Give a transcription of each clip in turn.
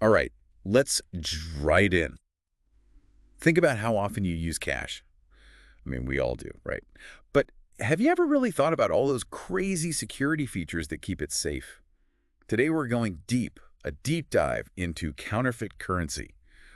All right, let's right in. Think about how often you use cash. I mean, we all do, right? But have you ever really thought about all those crazy security features that keep it safe? Today we're going deep, a deep dive into counterfeit currency.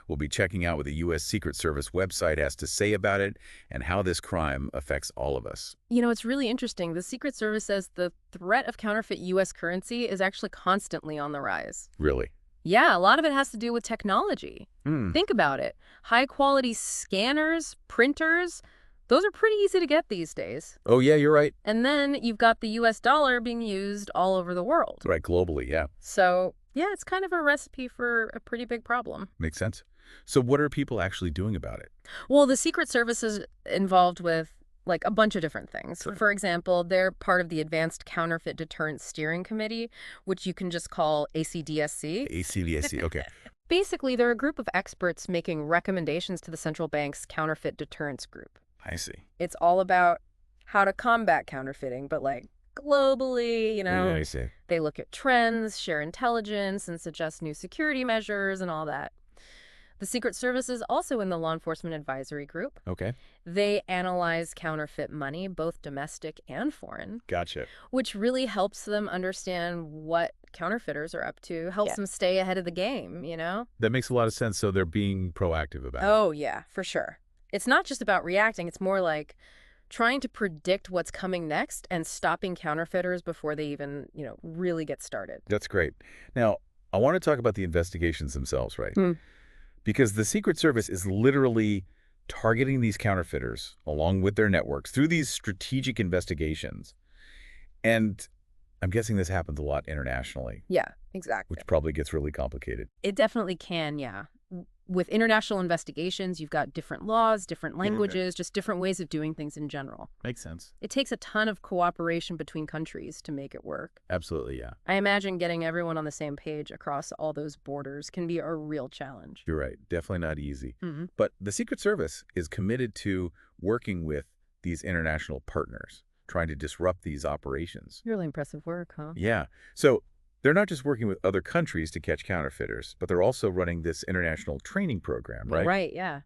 We'll be checking out what the U.S. Secret Service website has to say about it and how this crime affects all of us. It's really interesting. The Secret Service says the threat of counterfeit U.S. currency is actually constantly on the rise. Really? Yeah, a lot of it has to do with technology. Hmm. Think about it. High-quality scanners, printers, those are pretty easy to get these days. Oh, yeah, you're right. And then you've got the U.S. dollar being used all over the world. Right, globally, yeah. So, yeah, it's kind of a recipe for a pretty big problem. Makes sense. So what are people actually doing about it? Well, the Secret Service is involved with like a bunch of different things. Sure. For example, they're part of the Advanced Counterfeit Deterrence Steering Committee, which you can just call ACDSC. ACDSC, okay. Basically, they're a group of experts making recommendations to the central bank's counterfeit deterrence group. I see. It's all about how to combat counterfeiting, but like globally, Yeah, I see. they look at trends, share intelligence, and suggest new security measures and all that. The Secret Service is also in the Law Enforcement Advisory Group. Okay. They analyze counterfeit money, both domestic and foreign, Gotcha. which really helps them understand what counterfeiters are up to, helps them stay ahead of the game. That makes a lot of sense. So they're being proactive about it. Oh, yeah, for sure. It's not just about reacting. It's more like trying to predict what's coming next and stopping counterfeiters before they even, really get started. That's great. Now, I want to talk about the investigations themselves, right? Hmm. Because the Secret Service is literally targeting these counterfeiters along with their networks through these strategic investigations. And I'm guessing this happens a lot internationally, Yeah, exactly. which probably gets really complicated. It definitely can, yeah. With international investigations, you've got different laws, different languages, just different ways of doing things in general. Makes sense. It takes a ton of cooperation between countries to make it work. Absolutely, yeah. I imagine getting everyone on the same page across all those borders can be a real challenge. You're right. Definitely not easy. Mm-hmm. But the Secret Service is committed to working with these international partners, trying to disrupt these operations. Really impressive work, huh? Yeah. So they're not just working with other countries to catch counterfeiters, but they're also running this international training program, right? Right, yeah.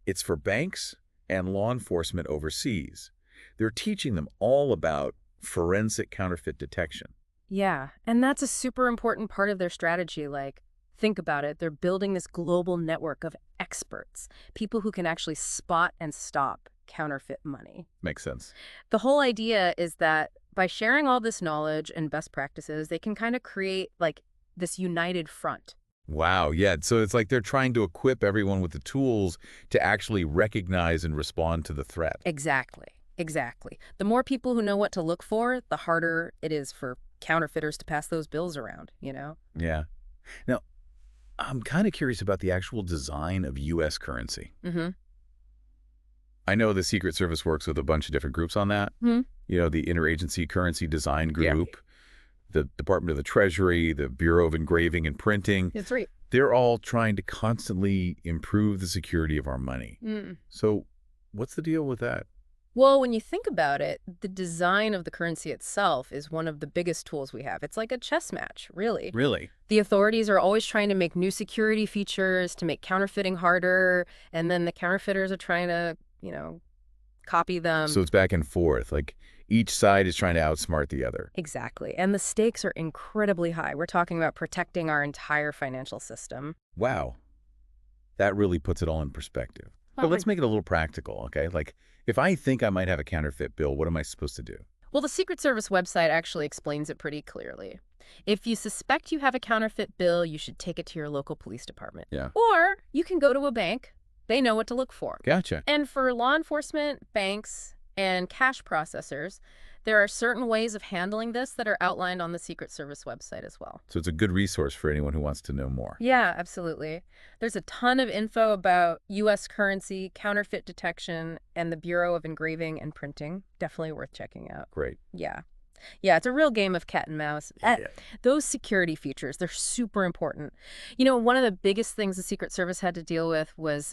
It's for banks and law enforcement overseas. They're teaching them all about forensic counterfeit detection. Yeah, and that's a super important part of their strategy. Like, think about it. They're building this global network of experts, people who can actually spot and stop counterfeit money. Makes sense. The whole idea is that by sharing all this knowledge and best practices, they can kind of create like this united front. Wow, yeah. So it's like they're trying to equip everyone with the tools to actually recognize and respond to the threat. Exactly. Exactly. The more people who know what to look for, the harder it is for counterfeiters to pass those bills around. Yeah. Now, I'm kind of curious about the actual design of U.S. currency. Mm-hmm. I know the Secret Service works with a bunch of different groups on that. Hmm. The Interagency Currency Design Yeah. Group, the Department of the Treasury, the Bureau of Engraving and Printing. That's right. They're all trying to constantly improve the security of our money. Mm. So what's the deal with that? Well, when you think about it, the design of the currency itself is one of the biggest tools we have. It's like a chess match, really. Really? The authorities are always trying to make new security features to make counterfeiting harder, and then the counterfeiters are trying to, copy them. So it's back and forth. Like each side is trying to outsmart the other. Exactly. And the stakes are incredibly high. We're talking about protecting our entire financial system. Wow. That really puts it all in perspective. But let's make it a little practical, okay? Like, if I think I might have a counterfeit bill, what am I supposed to do? Well, the Secret Service website actually explains it pretty clearly. If you suspect you have a counterfeit bill, you should take it to your local police department. Yeah. Or you can go to a bank. They know what to look for. Gotcha. And for law enforcement, banks, and cash processors, there are certain ways of handling this that are outlined on the Secret Service website as well. So it's a good resource for anyone who wants to know more. Yeah, absolutely. There's a ton of info about U.S. currency, counterfeit detection, and the Bureau of Engraving and Printing. Definitely worth checking out. Great. Yeah. Yeah, it's a real game of cat and mouse. Yeah. Those security features, they're super important. One of the biggest things the Secret Service had to deal with was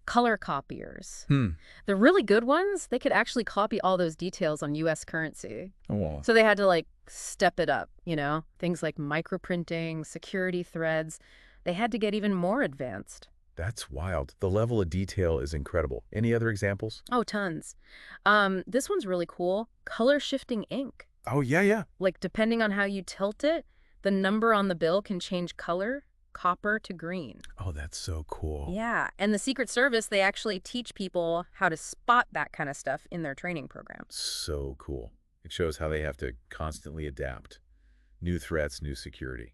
color copiers. Hmm. The really good ones, they could actually copy all those details on U.S. currency. Oh, well, So they had to, like, step it up, Things like microprinting, security threads. They had to get even more advanced. that's wild. The level of detail is incredible. Any other examples? Oh, tons. This one's really cool. Color shifting ink. Oh, yeah, yeah. Like, depending on how you tilt it, the number on the bill can change color, copper to green. Oh, that's so cool. Yeah, and the Secret Service, they actually teach people how to spot that kind of stuff in their training programs. So cool. It shows how they have to constantly adapt. New threats, new security.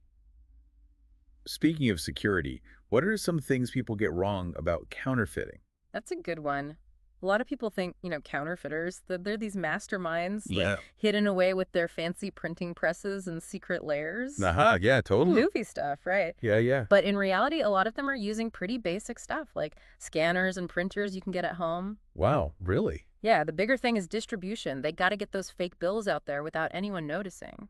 Speaking of security, what are some things people get wrong about counterfeiting? That's a good one. A lot of people think, counterfeiters, that they're these masterminds, Yeah. hidden away with their fancy printing presses and secret layers. Aha, yeah, totally. Goofy stuff, right? Yeah, yeah. But in reality, a lot of them are using pretty basic stuff, like scanners and printers you can get at home. Wow, really? Yeah, the bigger thing is distribution. They got to get those fake bills out there without anyone noticing.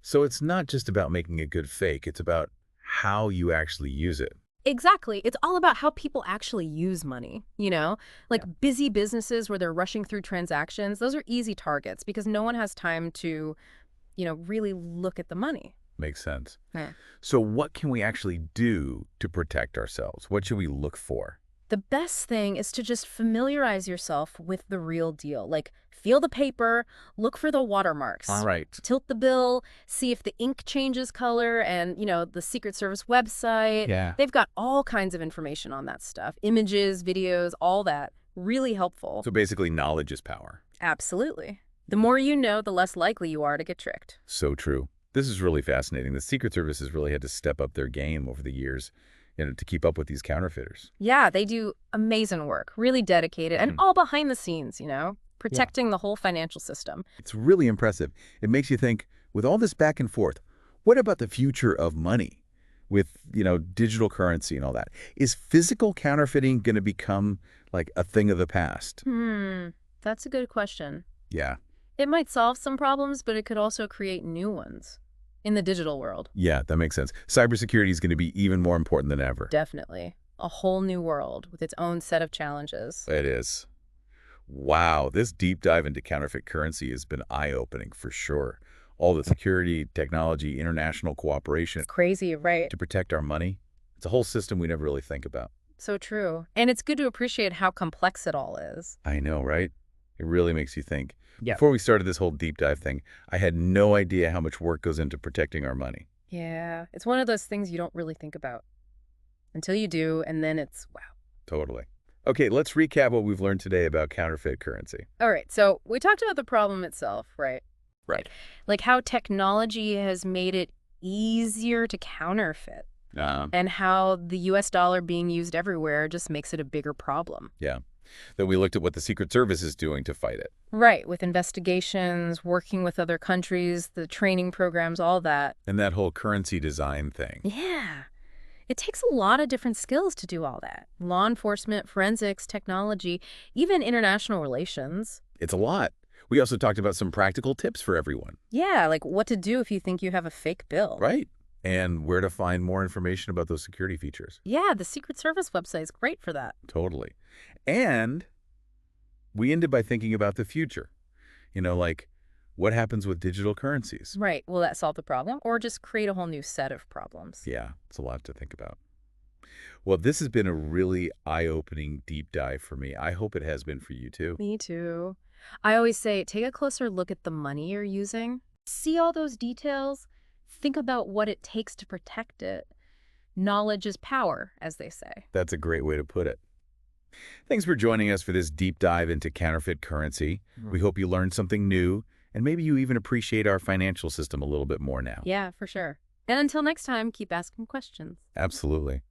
So it's not just about making a good fake, it's about how you actually use it. Exactly. It's all about how people actually use money, Like busy businesses where they're rushing through transactions, those are easy targets because no one has time to, really look at the money. Makes sense. Yeah. So what can we actually do to protect ourselves? What should we look for? The best thing is to just familiarize yourself with the real deal. Like, feel the paper, look for the watermarks. All right. Tilt the bill, see if the ink changes color, and, the Secret Service website. Yeah. They've got all kinds of information on that stuff. Images, videos, all that. Really helpful. So basically, knowledge is power. Absolutely. The more you know, the less likely you are to get tricked. So true. This is really fascinating. The Secret Service has really had to step up their game over the years, to keep up with these counterfeiters. Yeah, they do amazing work, really dedicated, and all behind the scenes, protecting the whole financial system. It's really impressive. It makes you think, with all this back and forth, what about the future of money with, digital currency and all that? Is physical counterfeiting going to become like a thing of the past? That's a good question. Yeah. It might solve some problems, but it could also create new ones in the digital world. Yeah, that makes sense. Cybersecurity is going to be even more important than ever. Definitely. A whole new world with its own set of challenges. It is. Wow, this deep dive into counterfeit currency has been eye-opening for sure. All the security, technology, international cooperation It's crazy, right? to protect our money. It's a whole system we never really think about. So true. And it's good to appreciate how complex it all is. I know, right? It really makes you think. Yeah. Before we started this whole deep dive thing, I had no idea how much work goes into protecting our money. Yeah, it's one of those things you don't really think about until you do, and then it's wow. Totally. Okay, let's recap what we've learned today about counterfeit currency. All right, so we talked about the problem itself, right? Right. Like how technology has made it easier to counterfeit, and how the US dollar being used everywhere just makes it a bigger problem. Yeah. Then we looked at what the Secret Service is doing to fight it. Right, with investigations, working with other countries, the training programs, all that. And that whole currency design thing. Yeah. It takes a lot of different skills to do all that. Law enforcement, forensics, technology, even international relations. It's a lot. We also talked about some practical tips for everyone. Yeah, like what to do if you think you have a fake bill. Right. And where to find more information about those security features. Yeah, the Secret Service website is great for that. Totally. And we ended by thinking about the future. Like what happens with digital currencies? Right. Will that solve the problem or just create a whole new set of problems? Yeah, it's a lot to think about. Well, this has been a really eye-opening deep dive for me. I hope it has been for you too. Me too. I always say, take a closer look at the money you're using. See all those details. Think about what it takes to protect it. Knowledge is power, as they say. That's a great way to put it. Thanks for joining us for this deep dive into counterfeit currency. We hope you learned something new, and maybe you even appreciate our financial system a little bit more now. Yeah, for sure. And until next time, keep asking questions. Absolutely.